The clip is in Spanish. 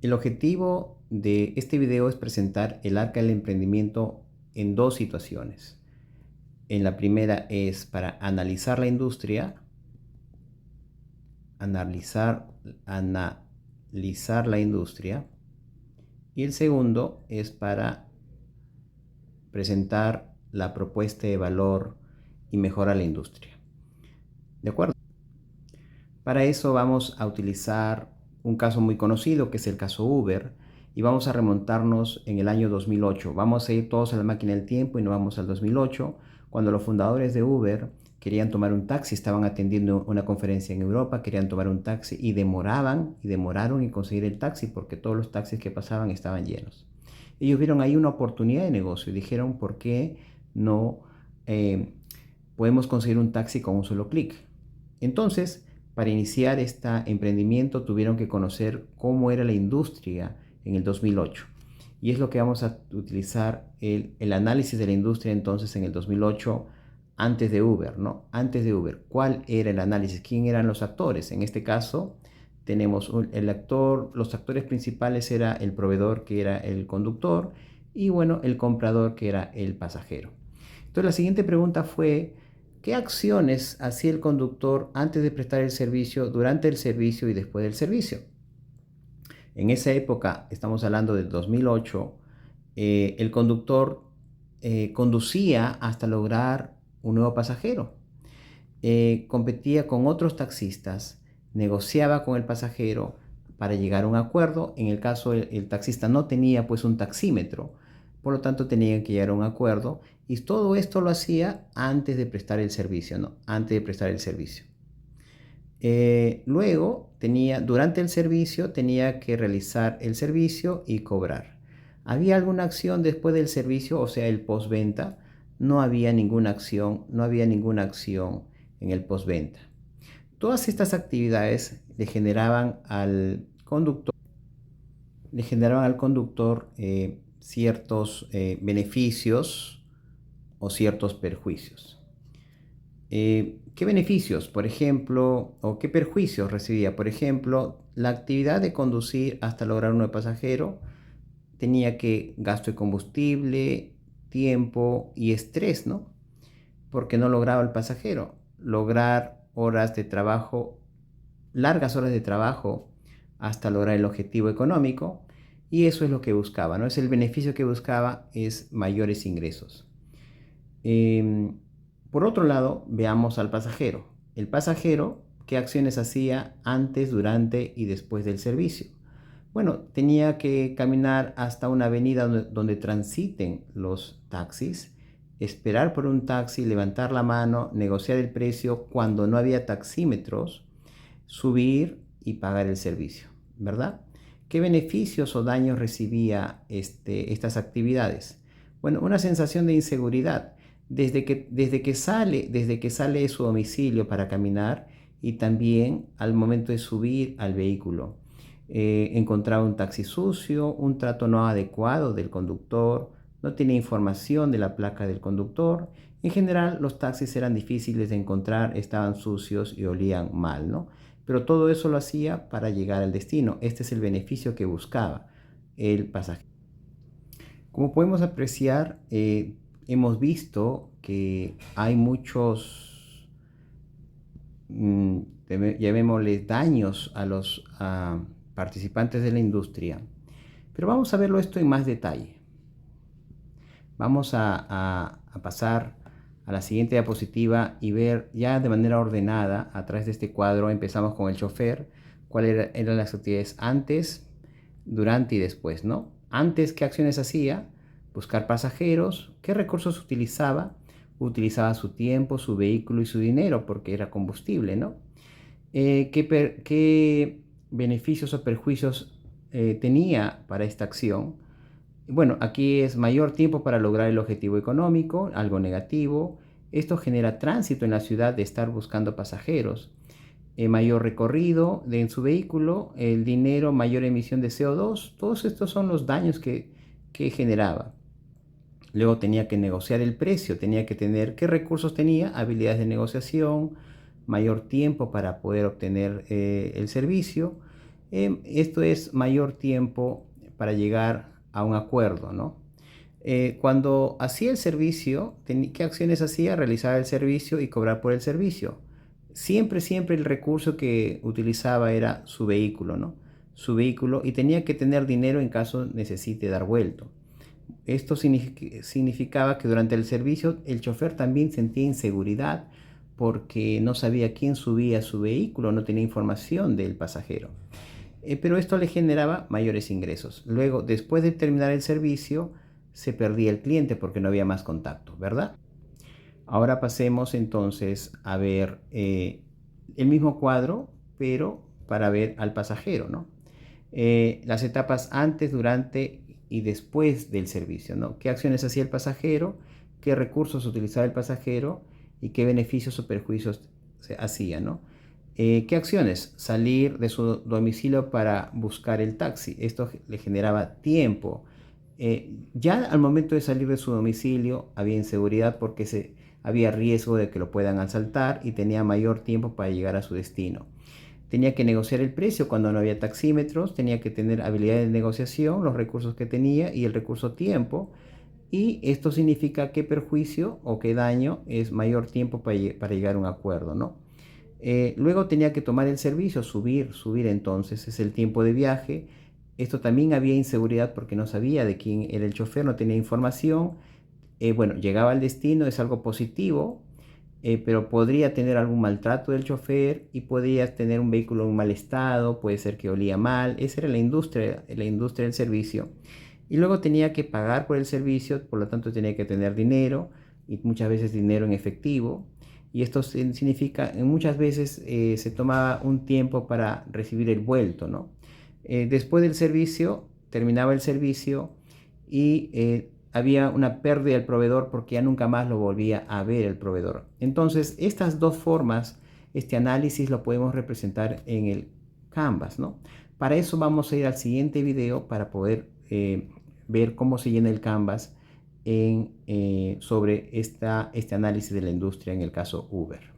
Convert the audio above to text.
El objetivo de este video es presentar el arca del emprendimiento en dos situaciones. En la primera es para analizar la industria, analizar la industria, y el segundo es para presentar la propuesta de valor y mejorar la industria. ¿De acuerdo? Para eso vamos a utilizar un caso muy conocido, que es el caso Uber, y vamos a remontarnos en el año 2008. Vamos a ir todos a la máquina del tiempo y nos vamos al 2008, cuando los fundadores de Uber querían tomar un taxi, estaban atendiendo una conferencia en Europa, querían tomar un taxi y demoraron en conseguir el taxi porque todos los taxis que pasaban estaban llenos. Ellos vieron ahí una oportunidad de negocio y dijeron, ¿por qué no podemos conseguir un taxi con un solo clic? Entonces, para iniciar este emprendimiento tuvieron que conocer cómo era la industria en el 2008. Y es lo que vamos a utilizar, el análisis de la industria entonces en el 2008, antes de Uber, ¿no? Antes de Uber, ¿cuál era el análisis? ¿Quién eran los actores? En este caso, tenemos los actores principales era el proveedor, que era el conductor, y bueno, el comprador, que era el pasajero. Entonces, la siguiente pregunta fue: ¿qué acciones hacía el conductor antes de prestar el servicio, durante el servicio y después del servicio? En esa época, estamos hablando del 2008, el conductor conducía hasta lograr un nuevo pasajero. Competía con otros taxistas, negociaba con el pasajero para llegar a un acuerdo. En el caso, el taxista no tenía pues un taxímetro, por lo tanto tenían que llegar a un acuerdo, y todo esto lo hacía antes de prestar el servicio, ¿no? Antes de prestar el servicio. Luego, durante el servicio, tenía que realizar el servicio y cobrar. ¿Había alguna acción después del servicio, o sea, el postventa? No había ninguna acción, en el postventa. Todas estas actividades le generaban al conductor ciertos beneficios o ciertos perjuicios. ¿Qué beneficios, por ejemplo, o qué perjuicios recibía? Por ejemplo, la actividad de conducir hasta lograr un nuevo pasajero tenía que gasto de combustible, tiempo y estrés, ¿no? Porque no lograba el pasajero lograr horas de trabajo, largas horas de trabajo, hasta lograr el objetivo económico, y eso es lo que buscaba, ¿no? Es el beneficio que buscaba, es mayores ingresos. Eh, por otro lado, veamos al pasajero. El pasajero, ¿qué acciones hacía antes, durante y después del servicio? Bueno, tenía que caminar hasta una avenida donde transiten los taxis, esperar por un taxi, levantar la mano, negociar el precio cuando no había taxímetros, subir y pagar el servicio, ¿verdad? ¿Qué beneficios o daños recibía estas actividades? Bueno, una sensación de inseguridad desde que sale de su domicilio para caminar, y también al momento de subir al vehículo. Encontraba un taxi sucio, un trato no adecuado del conductor, no tenía información de la placa del conductor. En general, los taxis eran difíciles de encontrar, estaban sucios y olían mal, ¿no? Pero todo eso lo hacía para llegar al destino. Este es el beneficio que buscaba el pasajero. Como podemos apreciar, hemos visto que hay muchos, llamémosle, daños a los participantes de la industria. Pero vamos a verlo esto en más detalle. Vamos a pasar a la siguiente diapositiva y ver ya de manera ordenada a través de este cuadro. Empezamos con el chofer, cuáles eran las actividades antes, durante y después, ¿no? Antes, ¿qué acciones hacía? Buscar pasajeros. ¿Qué recursos utilizaba? Utilizaba su tiempo, su vehículo y su dinero, porque era combustible, ¿no? ¿Qué beneficios o perjuicios tenía para esta acción? Bueno, aquí es mayor tiempo para lograr el objetivo económico, algo negativo. Esto genera tránsito en la ciudad de estar buscando pasajeros. Mayor recorrido en su vehículo, el dinero, mayor emisión de CO2. Todos estos son los daños que generaba. Luego tenía que negociar el precio, tenía que tener, ¿qué recursos tenía? Habilidades de negociación, mayor tiempo para poder obtener el servicio. Esto es mayor tiempo para llegar a un acuerdo, ¿no? Cuando hacía el servicio, ¿qué acciones hacía? Realizar el servicio y cobrar por el servicio. Siempre el recurso que utilizaba era su vehículo, ¿no? Su vehículo, y tenía que tener dinero en caso necesite dar vuelto. Esto significaba que durante el servicio el chofer también sentía inseguridad porque no sabía quién subía a su vehículo, no tenía información del pasajero. Pero esto le generaba mayores ingresos. Luego, después de terminar el servicio, se perdía el cliente porque no había más contacto, ¿verdad? Ahora pasemos entonces a ver el mismo cuadro, pero para ver al pasajero, ¿no? Las etapas antes, durante y después del servicio, ¿no? ¿Qué acciones hacía el pasajero? ¿Qué recursos utilizaba el pasajero? ¿Y qué beneficios o perjuicios se hacía, ¿no? ¿Qué acciones? Salir de su domicilio para buscar el taxi. Esto le generaba tiempo. Ya al momento de salir de su domicilio había inseguridad porque había riesgo de que lo puedan asaltar y tenía mayor tiempo para llegar a su destino. Tenía que negociar el precio cuando no había taxímetros, tenía que tener habilidades de negociación, los recursos que tenía y el recurso tiempo. Y esto significa qué perjuicio o qué daño es mayor tiempo para llegar a un acuerdo, ¿no? Luego tenía que tomar el servicio, subir entonces, es el tiempo de viaje. Esto también había inseguridad porque no sabía de quién era el chofer, no tenía información. Bueno, llegaba al destino, es algo positivo, pero podría tener algún maltrato del chofer y podría tener un vehículo en mal estado, puede ser que olía mal. Esa era la industria del servicio. Y luego tenía que pagar por el servicio, por lo tanto tenía que tener dinero y muchas veces dinero en efectivo. Y esto significa, muchas veces se tomaba un tiempo para recibir el vuelto, ¿no? Después del servicio, terminaba el servicio y había una pérdida del proveedor porque ya nunca más lo volvía a ver el proveedor. Entonces, estas dos formas, este análisis lo podemos representar en el Canvas, ¿no? Para eso vamos a ir al siguiente video para poder ver cómo se llena el Canvas sobre este análisis de la industria en el caso Uber.